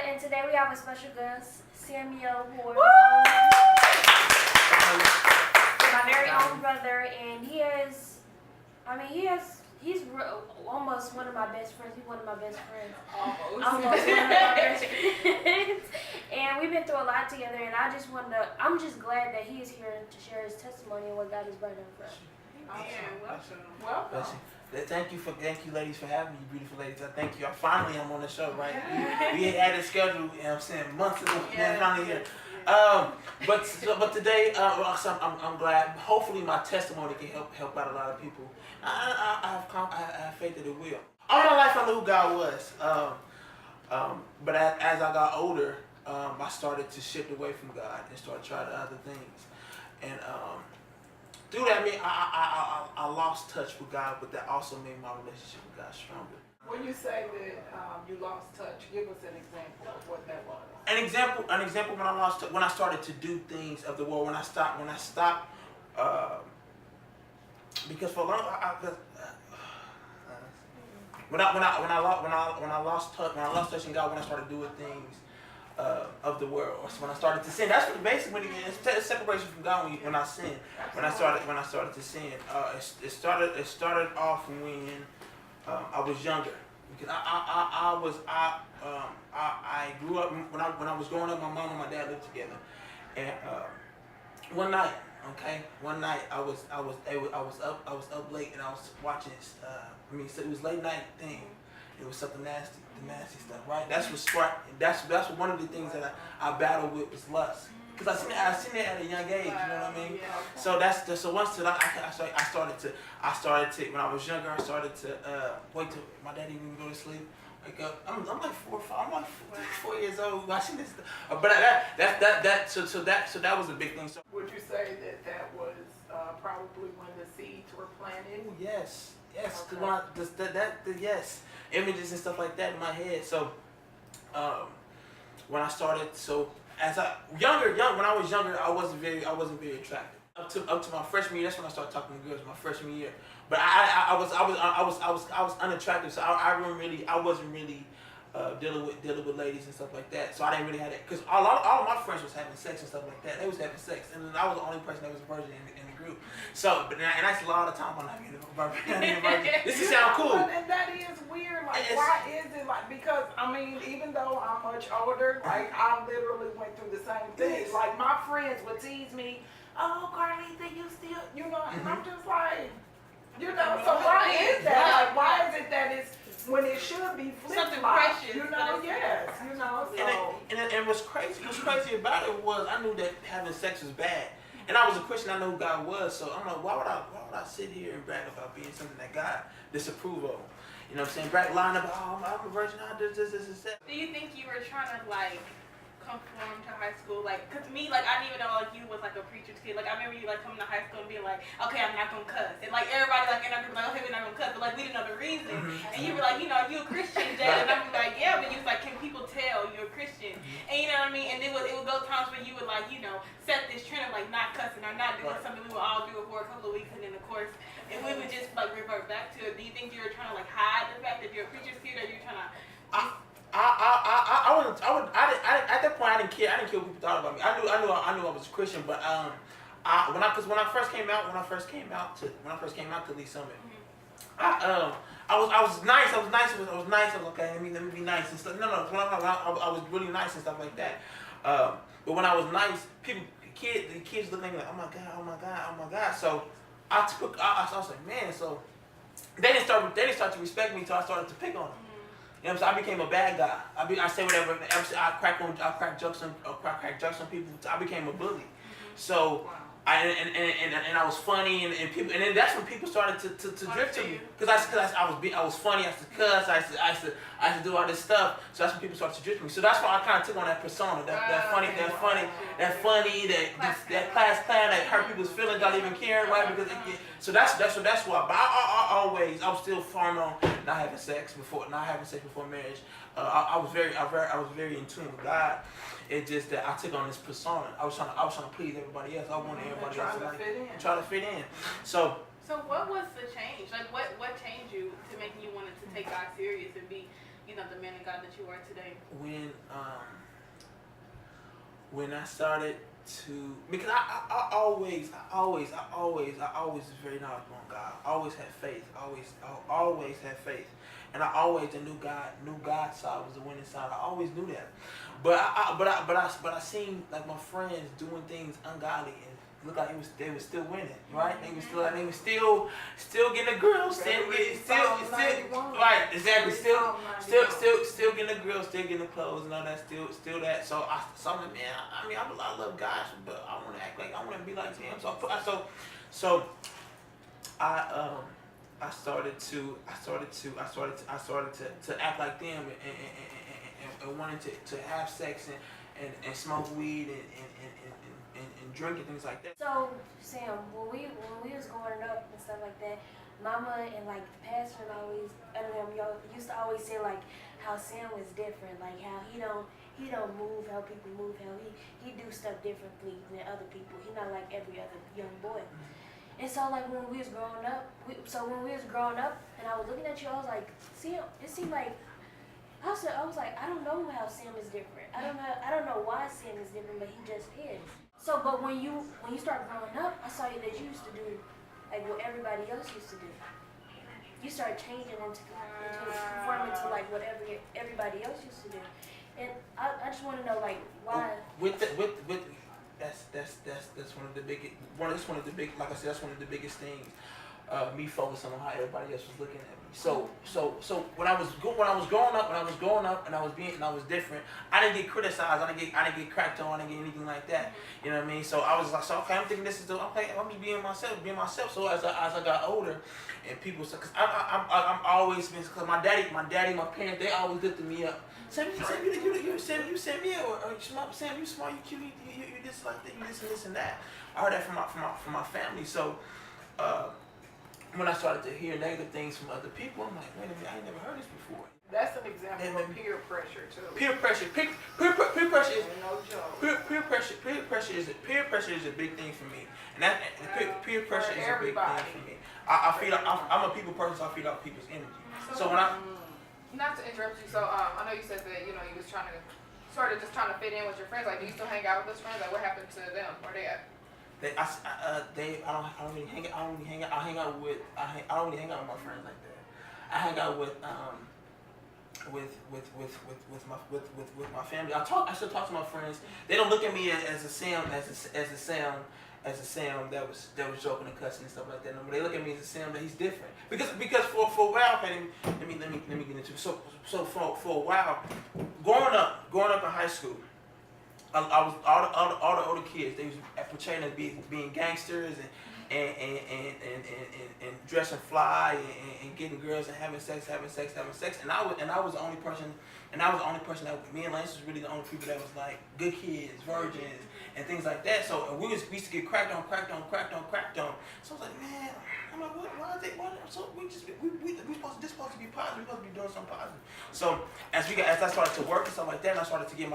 And today we have a special guest, Samyel Ward, my very own brother, and he's almost one of my best friends. He's one of my best friends. Almost one of my best friends. And we've been through a lot together, and I'm just glad that he is here to share his testimony and what God has brought him from. Welcome. Thank you, ladies, for having me, you beautiful ladies. I thank you. Finally, I'm on the show, right? We had it scheduled, you know what I'm saying, months ago. Yeah. Finally here. But today, I'm glad. Hopefully, my testimony can help out a lot of people. I have faith that it will. All my life, I knew who God was. But as I got older, I started to shift away from God and started trying other things. And through that, I lost touch with God, but that also made my relationship with God stronger. When you say that you lost touch, give us an example of what that was. An example when I started to do things of the world. When I stopped, because for a long when I lost touch in God, when I started doing things of the world, so when I started to sin, that's what basically it's separation from God when I sinned. When I started to sin, it started off when I was younger, because I grew up when I was growing up. My mom and my dad lived together, and one night I was up late and I was watching. So it was late night thing. It was something nasty, the nasty stuff, right? That's what one of the things that I battled with was lust, because I seen it at a young age. You know what I mean? So so once I started to when I was younger, I started to wait till my daddy even go to sleep. Wake up. I'm like 4 or 5. I'm like 4 years old. I seen this, but so that was a big thing. So would you say that was probably when the seeds were planted? Oh, yes. Okay. Yes, images and stuff like that in my head. So, when I started, when I was younger, I wasn't very attractive. Up to my freshman year, that's when I started talking to girls. My freshman year, but I was unattractive. So I wasn't really dealing with ladies and stuff like that. So I didn't really have that, because all of my friends was having sex and stuff like that. They was having sex, and I was the only person that was a virgin in the group. So, and that's a lot of time I'm not being a virgin. This is sound cool. And that is weird. Like, why is it like? Because even though I'm much older, like I literally went through the same thing. Like my friends would tease me, "Oh, Carlita, you still," and I'm just like, So why is that? Like, why is it that it's when it should be something precious? Yes. So. And what's crazy about it was I knew that having sex was bad. And I was a Christian, I know who God was, so I'm like, why would I sit here and brag about being something that God disapproves of? You know what I'm saying? Lying about, I'm a virgin, I do this. Do you think you were trying to conform to high school? Cause me, I didn't even know you was a preacher's kid. I remember you coming to high school and being like, okay, I'm not gonna cuss. And everybody in our group okay, we're not gonna cuss, but we didn't know the reason. Mm-hmm. And you were like, you a Christian, Jay. And I'm like, yeah, but you was like, can people tell you're a Christian? Mm-hmm. And you know what I mean? And it would go times where you would set this trend of not cussing or not doing something we would all do it for a couple of weeks, and then of course, and we would just revert back to it. Do you think you were trying to hide the fact that you're a preacher's kid, or you're trying to? At that point I didn't care. I didn't care what people thought about me. I knew I was a Christian, but when I first came out to Lee Summit, I was nice. I was okay. Let me be nice and stuff. No. I was really nice and stuff like that. But when I was nice, the kids looked at me like, oh my god. So I was like, man. So they didn't start to respect me until I started to pick on them. You know what I'm saying? I became a bad guy. I say whatever. I crack jokes on people. I became a bully. Mm-hmm. So and I was funny, and people, and then that's when people started to drift to me, because I was funny, I used to cuss, I used to do all this stuff, so that's when people started to drift to me. So that's why I kind of took on that persona, that funny, that class clown that hurt people's feelings, not even caring, right? Because so that's why. But I was still firm on not having sex before marriage. I was very in tune with God. It's just that I took on this persona. I was trying to please everybody else. I wanted everybody else to try to fit in. So what was the change? Like what changed you to making you wanted to take God serious and be, the man of God that you are today? When I started to, because I always was very knowledgeable on God. I always had faith. I always had faith. And I always knew God's side was the winning side. I always knew that. But I seen like my friends doing things ungodly and looked like they was still winning, right? They was still getting the girls, still right, exactly, still getting the girls, still getting the clothes and all that, still that. So I'm like, man, I love God, but I want to act like I want to be like him. I started to act like them and wanted to have sex and smoke weed and drink and things like that. So Sam, when we was growing up and stuff like that, Mama and like the pastor y'all used to always say like how Sam was different, like how he don't move how people move, how he do stuff differently than other people. He not like every other young boy. And so like when we was growing up, and I was looking at you, I was like, Sam, it seemed like I was like, I don't know how Sam is different. I don't know why Sam is different, but he just is. So, but when you start growing up, I saw that you used to do like what everybody else used to do. You start changing into conforming to like whatever everybody else used to do. And I just want to know like why. That's one of the biggest. Like I said, that's one of the biggest things. Me focusing on how everybody else was looking at me. So when I was growing up and I was different. I didn't get criticized. I didn't get cracked on. I didn't get anything like that. You know what I mean? So I was like, okay, I'm thinking this is I'm just being myself. So as I got older, and people, because I'm always been, because my daddy, my parents, they always lifted me up. Sam, you Samyel, or Sam, you smart, you cute, you this like that, you this and that. I heard that from my family. So when I started to hear negative things from other people, I'm like, wait a minute, I ain't never heard this before. That's an example of peer pressure too. Peer pressure is no joke. Peer pressure is a big thing for me, and peer pressure is a big thing for me. I'm a people person, so I feed off people's energy. So when not to interrupt you, so I know you said that you was trying to just trying to fit in with your friends. Like, do you still hang out with those friends? Like, what happened to them? Where they at? I don't really hang out with my friends like that. I hang out with my family. I still talk to my friends. They don't look at me as a Sam that was joking and cussing and stuff like that. No, but they look at me as a Sam that he's different. Because for a while, let me get into it. So for a while, growing up in high school, I was all the older kids. They was portraying as being gangsters and dressing fly and getting girls and having sex. And I was the only person. That me and Lance was really the only people that was like good kids, virgins, and things like that. So we used to get cracked on. So I was like, man, I'm like, why is it? So we supposed to be positive. We supposed to be doing something positive. So as I started to work and stuff like that, and I started to get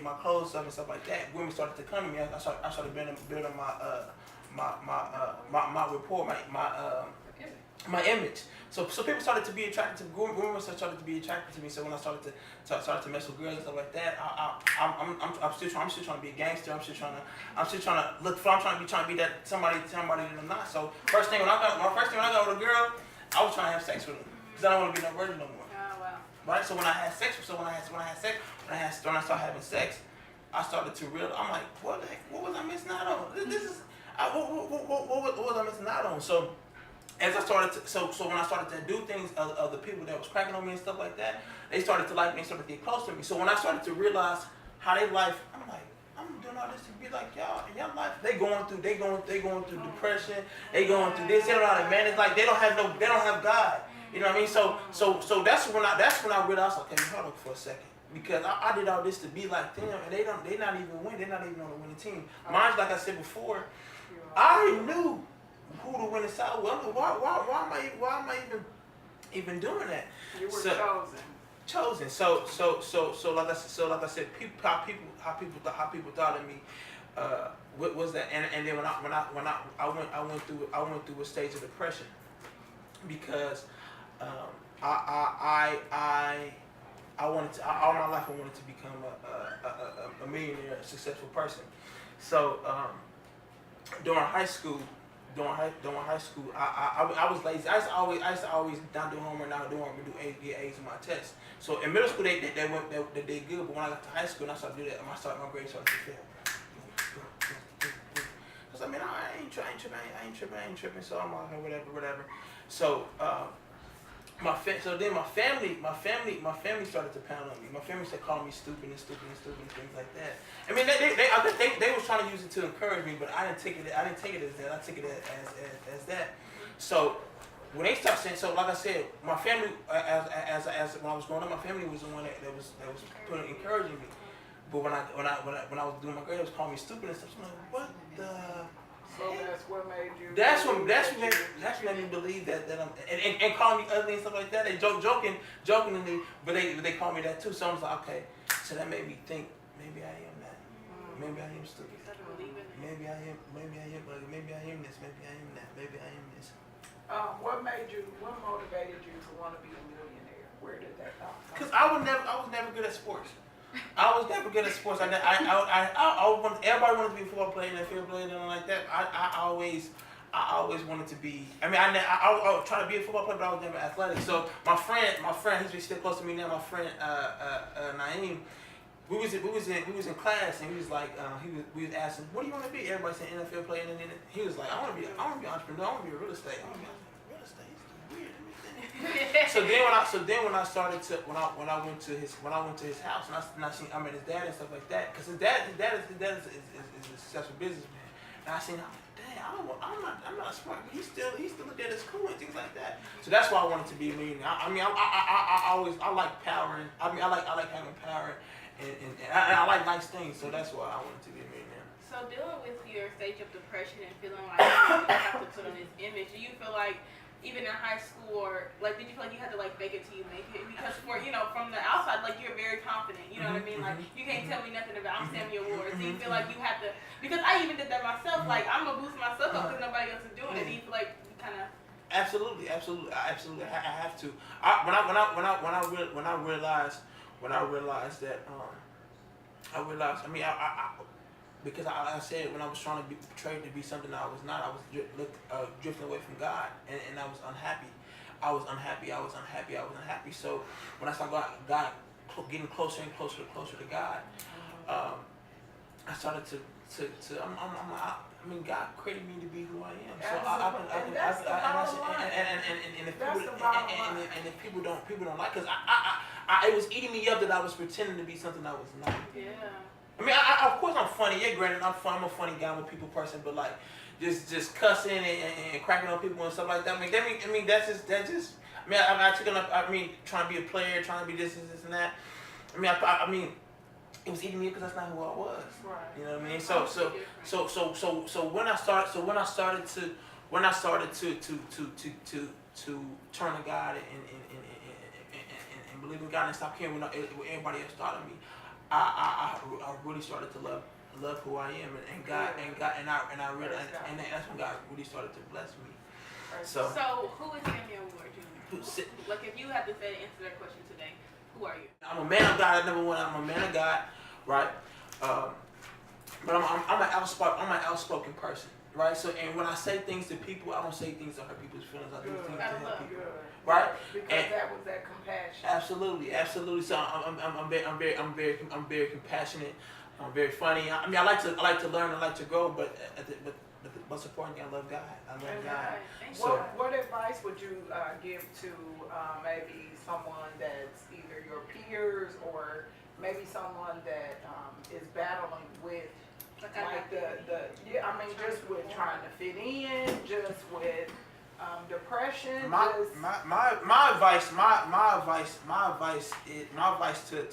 my clothes up and stuff like that, women started to come to me. I started building my rapport, my image. So people started to be attracted to women. Started to be attracted to me. So when I started to mess with girls and stuff like that, I'm still trying to be a gangster. I'm still trying to look for. I'm trying to be that somebody that I'm not. So first thing when I got with a girl, I was trying to have sex with her because I don't want to be no virgin no more. Oh wow. Right. So when I started having sex, I started to realize, I'm like, what the heck? What was I missing out on? This is what was I missing out on? So as I started to, so when I started to do things, other people that was cracking on me and stuff like that, they started to like me, they started to get close to me. So when I started to realize how they life, I'm like, I'm doing all this to be like y'all in your life. They going through depression. They going through this. They don't know how to manage. Like they don't have God. You know what I mean? So that's when I realized, okay, hold up for a second. Because I did all this to be like them, and they not even win. They're not even on the winning team. Mine's like I said before. I already knew who the winning side was. Why am I even doing that? You were chosen. So like I said, how people thought of me. What was that? And then when I went through a stage of depression because I wanted to, all my life I wanted to become a millionaire, a successful person. So during high school, I was lazy. I used to always not do homework, get A's in my tests. So in middle school they did good, but when I got to high school and I started to do that, my grades started to fail. Cause I mean I ain't tripping. So I'm like whatever. So my family started to pound on me. My family started calling me stupid and things like that. I mean, they was trying to use it to encourage me, but I didn't take it as that. I took it as that. So when they started saying, so like I said, my family, as when I was growing up, my family was the one that was encouraging me. But when I was doing my grades, they was calling me stupid and stuff. So I'm like, what the? So that's what made you. That's what made me believe that I'm and calling me ugly and stuff like that. They jokingly, but they call me that too. So I was like, okay. So that made me think maybe I am that. Maybe I am stupid. Maybe I am ugly. Maybe I am this. Maybe I am that. Maybe I am this. What motivated you to want to be a millionaire? Where did that come from? Because I was never good at sports. I was never good at sports. Everybody wanted to be a football player and a field player and like that. I always wanted to be. I mean, I was trying to be a football player, but I was never athletic. So my friend, he's still close to me now. My friend Naeem, we was in class and he was like, we was asking, what do you want to be? Everybody said NFL player, and then he was like, I want to be an entrepreneur. I want to be a real estate. Real estate is weird. So then when I started to when I went to his house and I met his dad and stuff like that, because his dad is a successful businessman, and I seen I'm like, dang, I'm not smart, but he still looked at his cool and things like that. So that's why I wanted to be a millionaire. I like power, and I like having power, and I like nice things. So that's why I wanted to be a millionaire. So dealing with your stage of depression and feeling like you have to put on this image, do you feel like even in high school, or like, did you feel like you had to like fake it till you make it? Because from the outside, like you're very confident. You know what I mean? Like you can't tell me nothing about I'm Samyel Ward. So you feel like you have to, because I even did that myself. Like I'm gonna boost myself up because nobody else is doing it. Do you feel like you kind of? Absolutely. I have to. When I realized that because I said when I was trying to be portrayed to be something I was not, I was drifting away from God, and I was unhappy. So when I saw God getting closer and closer to God, I started to God created me to be who I am. So if people don't like, because it was eating me up that I was pretending to be something I was not. Yeah. I mean, of course I'm funny. Yeah, granted, I'm a funny guy, I'm a people person, but like, just cussing and cracking on people and stuff like that. I mean, that's just. I mean, I took enough. I mean, trying to be a player, trying to be this and that. I mean, it was eating me because that's not who I was. Right. You know what I mean? So when I started to turn to God and believe in God and stop caring what everybody else thought of me, I really started to love who I am and God and I realized and that's when God really started to bless me. So who is Samyel Ward Jr.? Like if you had to answer that question today, who are you? I'm a man of God. I'm a man of God, right? But I'm an outspoken person, right? So and when I say things to people, I don't say things to hurt people's feelings. I do things to help people, right? Because that was that compassion. Absolutely. So I'm very compassionate. I'm very funny. I mean, I like to learn. I like to grow, but most importantly, I love God. I love God. So, what advice would you give to maybe someone that's either your peers or maybe someone that is battling with Like just with trying to fit in, just with depression. My advice to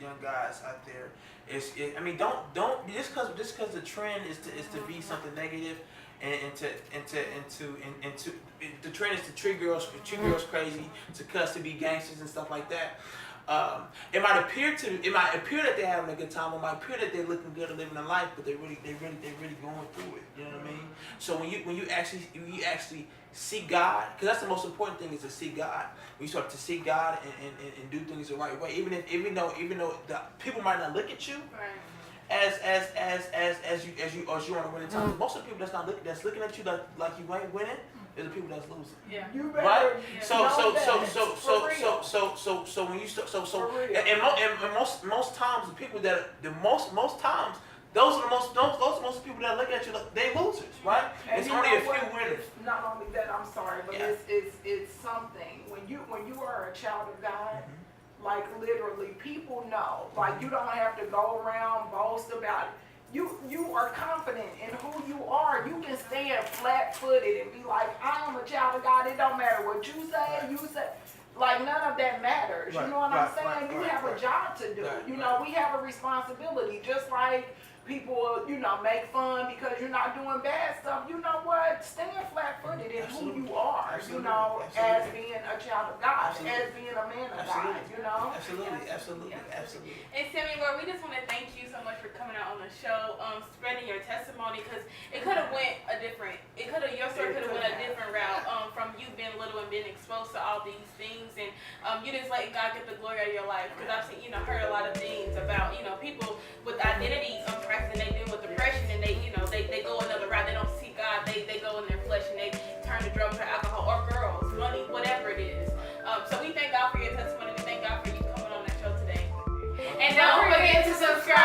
young guys out there is, I mean, don't just because the trend is to be something negative and the trend is to treat girls crazy, to cuss, to be gangsters and stuff like that. It might appear that they're having a good time, or it might appear that they're looking good and living a life, but they're really going through it. You know what I mean? So when you actually see God, because that's the most important thing, is to see God. When you start to see God and do things the right way, even though the people might not look at you as you on a winning time. Most of the people that's looking at you like you ain't winning is the people that's losing. Yeah. You better Right? So when you and most times the people that most times those are most people that look at you like they losers, right? And It's you only know a few what? winners. It's not only that, I'm sorry, but Yeah. it's something. When you are a child of God, like literally people know. Like you don't have to go around boast about it. You are confident in who you are. You can stand flat-footed and be like, I am a child of God. It don't matter what you say, like none of that matters. Right, you know what I'm right, saying? right, You right, have right. a job to do. Right, you know, we have a responsibility. Just like people, make fun because you're not doing bad stuff. You know what? Stand flat-footed in who you are. Absolutely. As Absolutely. being a child of God, Absolutely. as being a man of Absolutely. God. You know. Absolutely. And Samyel Ward, we just want to thank you so much for coming out on the show, spreading your testimony, because your story could have went a different route, from you being little and being exposed to all these things, and you just let God get the glory out of your life. Because I've seen, heard a lot of things about, people with identity crisis, and they deal with depression, and they go another route. They don't see God. They go in their flesh, and they turn to drugs or alcohol or girls, money, whatever it is. So we thank God for your testimony. We thank God for you coming on that show today. And don't forget to subscribe.